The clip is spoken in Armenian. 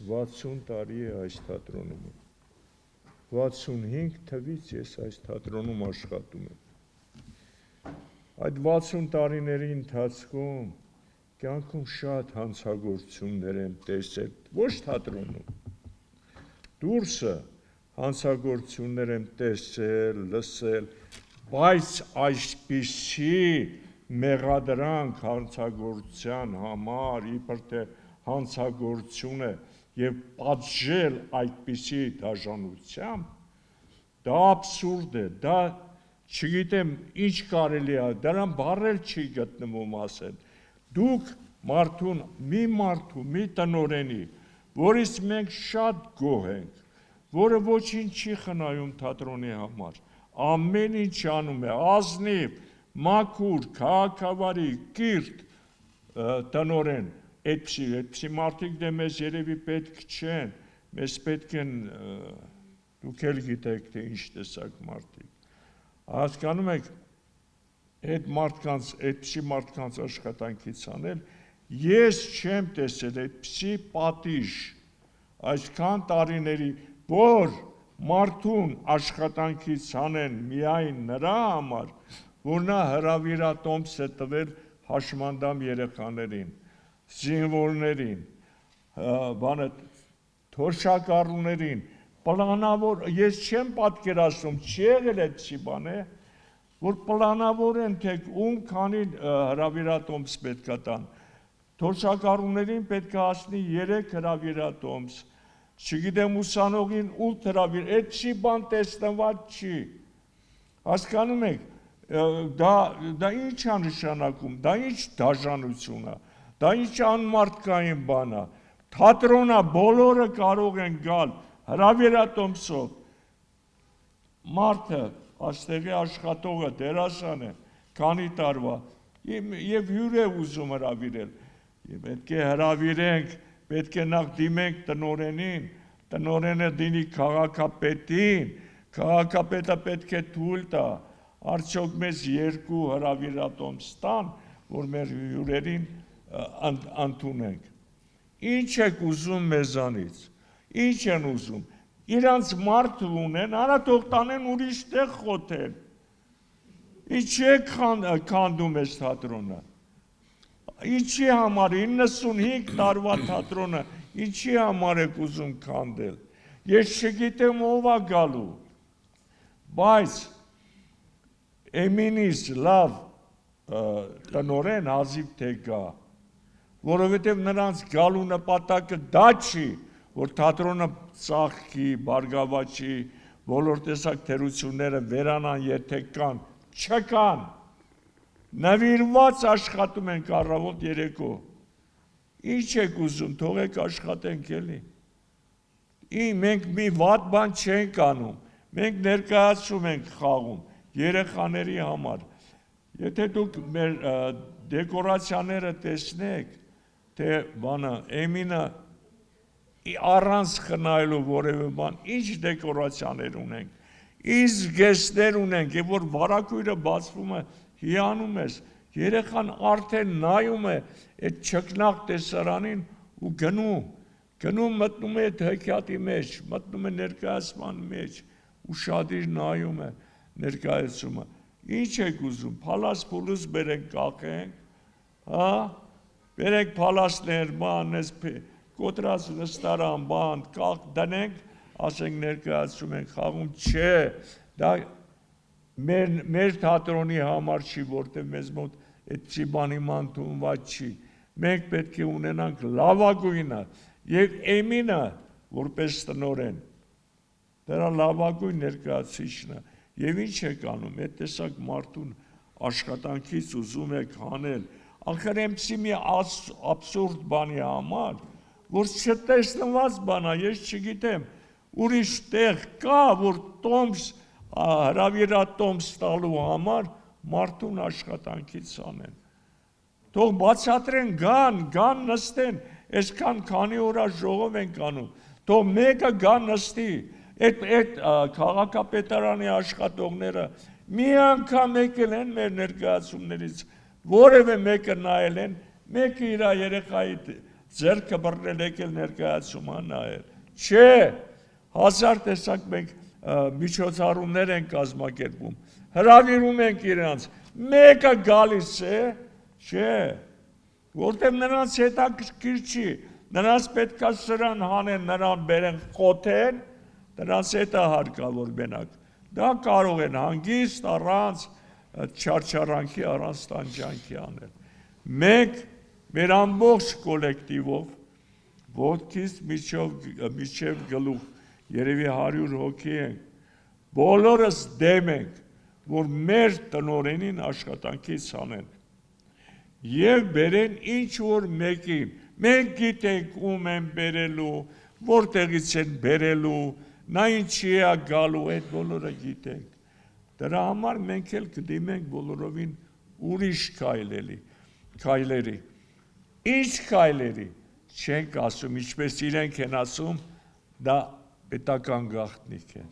Վաթսուն տարի է այս թատրոնում, 65 թվից ես այս թատրոնում աշխատում եմ, այդ 60 տարիների ընթացքում կյանքում շատ հանցագործություններ եմ տեսել, ոչ թատրոնում, դուրսը հանցագործություններ եմ տեսել, լսել, բայց այսպիսի մեղադրանք հանցագործության համար, իբր թե հանցագործություն է և պատժել այդպիսի դաժանությամբ, դա աբսուրդ է, դա չգիտեմ ինչ կարելի է, դրան բառեր չի գտնվում ասել, դուք մի տնօրենի, որից մենք շատ գոհ ենք, որը ոչինչ չի խնայում թատրոնի համար, ամեն ինչ անում է, ազնիվ, մաքուր, քաղաքավարի, կիրթ տնօրեն, այդպիսի մարդիկ դե մեզ երևի պետք չեն, մեզ պետք են, դուք էլ գիտեք, թե ինչ տեսակ մարդիկ, հասկանում եք, այդպիսի մարդկանց աշխատանքից անել, ես չեմ տեսել այդպիսի պատիժ, այսքան տարիների, որ մարդուն աշխատանքից անեն միայն նրա համար, որ նա հրավիրատոմս է տվել հաշմանդամ երեխաներին, զինվորներին, թոշակառուներին, պլանավոր, ես չեմ պատկերացնում, չի եղել այդպիսի բան է, որ պլանավոր են, թե ում քանի հրավիրատոմս պետք է տան, թոշակառուներին պետք է հասնի 3 հրավիրատոմս, չգիտեմ ուսանողին 8 հրավիր, այդպիսի բան տեսնված չի, հասկանում եք, դա ինչ է նշանակում, դա ինչ դաժանություն է, դա ինչ անմարդկային բան է, թատրոնը բոլորը կարող են գալ հրավիրատոմսով, մարդը, այստեղի աշխատողը, դերասան է, քանի տարվա, և հյուր է ուզում հրավիրել, պետք է հրավիրենք, պետք է նախ դիմենք տնօրենին, տնօրենը դիմի քաղաքապետին, քաղաքապետը պետք է թույլ տա, արդյոք մեզ 2 հրավիրատոմս տան, որ մեր հյուրերին ընդունենք, ինչ եք ուզում մեզանից, ինչ են ուզում, իրանց մարդ ունեն, արա թող տանեն ուրիշ տեղ խոթեն, ինչ եք քանդում ես թատրոնը, ինչի համար 95 տարվա թատրոնը, ինչի համար եք ուզում քանդել, ես չգիտեմ ով է գալու, բայց էմինից լավ տնօրեն հազիվ թե գա, որովհետև նրանց գալու նպատակը դա չի, որ թատրոնը ծաղկի, բարգավաճի, բոլոր տեսակ թերությունները վերանան, եթե կան, չկան, նվիրված աշխատում ենք առավոտ երեկո, ինչ եք ուզում, թողեք աշխատենք էլի, մենք մի վատ բան չենք անում, մենք ներկայացում ենք խաղում, երեխաների համար, եթե դուք մեր դեկորացիաները տեսնեք, թե Էմինը առանց խնայելու որևէ բան, ինչ դեկորացիաներ ունենք, ինչ զգեստներ ունենք, և որ վարագույրը բացվում է, հիանում ես, երեխան արդեն նայում է այդ չքնաղ տեսարանին ու գնում մտնում է այդ հեքիաթի մեջ, մտնում է ներկայացման մեջ, ուշադիր նայում է ներկայացումը, ինչ եք ուզում, փալաս փուլուս բերենք կախենք, բերենք փալասներ, կոտրած նստարան, կախ դնենք, ասենք ներկայացում ենք խաղում, չէ, դա մեր թատրոնի համար չի, որտև մեզ մոտ այդպիսի բան իմաստունված չի, մենք պետք է ունենանք լավագույնը, և Էմինը, որպես տնօրեն, դրա լավագույն ներկայացուցիչն է, և ինչ եք անում, այդ տեսակ մարդուն աշխատանքից ուզում եք հանել, ախր այնպիսի մի աբսուրդ բանի համար, որ չտեսնված բան է, ես չգիտեմ, ուրիշ տեղ կա, որ հրավիրատոմս տալու համար մարդուն աշխատանքից անեն, թող բացատրեն գան նստեն, այսքան քանի օր ժողով ենք անում, թող մեկը գա նստի, այդ քաղաքապետարանի աշխատողները մի անգամ եկել են մեր ներկայացումներից, որևէ մեկը նայել են, մեկը իր երեխայի ձեռքը բռնել եկել ներկայացումա նայել։ Չէ, հազար տեսակ մենք միջոցառումներ են կազմակերպում, հրավիրում ենք իրանց, մեկը գալիս է, չէ, որտեղ նրանց հետաքրքիր չի, նրանց պետքա սրան հանեն, նրան բերեն խոթեն, նրանց հետ է հարկավոր մենակ։ Դա կարող են հանգիստ առանց չարչարանքի, առանց տանջանքի անել։ Մենք մեր ամբողջ կոլեկտիվով ոտքից միջև գլուխ, երևի 100 հոգի ենք, բոլորս դեմ ենք, որ մեր տնօրենին աշխատանքից հանեն և բերեն ինչ-որ մեկին, մենք գիտենք ում են բերելու, որտեղից են բերելու, նա ինչի է գալու, այդ բոլորը գիտենք, դրա համար մենք էլ կդիմենք բոլորովին ուրիշ քայլերի, ինչ քայլերի, չենք ասում, ինչպես իրենք են ասում, դա պետական գաղտնիք է։